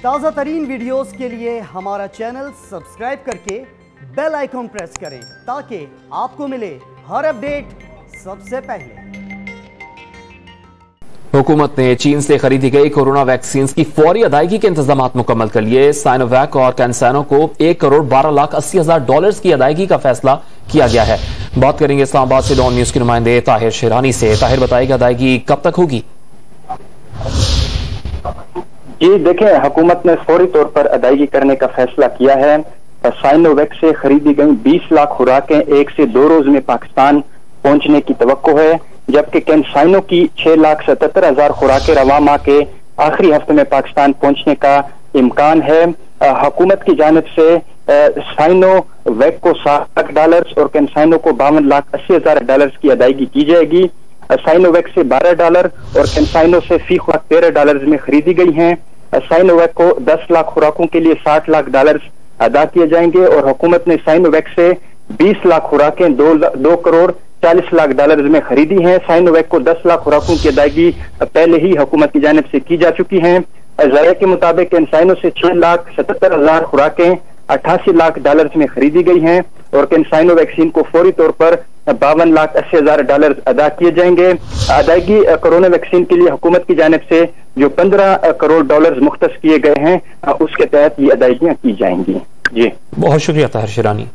ताज़ा तरीन वीडियोस के लिए हमारा चैनल सब्सक्राइब करके बेल आइकॉन प्रेस करें ताकि आपको मिले हर अपडेट सबसे पहले। हुकूमत ने चीन से खरीदी गई कोरोना वैक्सीन की फौरी अदायगी के इंतजाम मुकम्मल कर लिए। साइनोवैक और कैंसैनो को $1,12,80,000 की अदायगी का फैसला किया गया है। बात करेंगे इस्लामाबाद से डॉन न्यूज के नुमाइंदे ताहिर शेरानी से। ताहिर, बताएगी अदायगी कब तक होगी? जी देखें, हुकूमत ने फौरी तौर पर अदायगी करने का फैसला किया है। साइनोवैक से खरीदी गई 20 लाख खुराकें 1 से 2 रोज में पाकिस्तान पहुंचने की तवक्को है, जबकि कैंसैनो की 6,77,000 खुराकें रवा माह के आखिरी हफ्ते में पाकिस्तान पहुंचने का इम्कान है। हुकूमत की जानिब से साइनोवैक को $60 लाख और कैंसैनो को $52,80,000 की अदायगी की जाएगी। साइनोवैक से $12 और कैंसैनो से फी खुराक $13 में खरीदी गई हैं। साइनोवैक को 10 लाख खुराकों के लिए $60 लाख अदा किए जाएंगे और हुकूमत ने साइनोवैक से 20 लाख खुराकें $2,40,00,000 में खरीदी हैं। साइनोवैक को 10 लाख खुराकों की अदायगी पहले ही हुकूमत की जानिब से की जा चुकी हैं। ज़राए के मुताबिक कैंसैनो से 6,77,000 खुराकें $88 लाख में खरीदी गई हैं और कैंसैनो वैक्सीन को फौरी तौर पर $52,80,000 अदा किए जाएंगे। अदायगी कोरोना वैक्सीन के लिए हुकूमत की जानिब से जो $15 करोड़ मुख्तस किए गए हैं, उसके तहत ये अदायगियां की जाएंगी। जी बहुत शुक्रिया ताहिर शेरानी।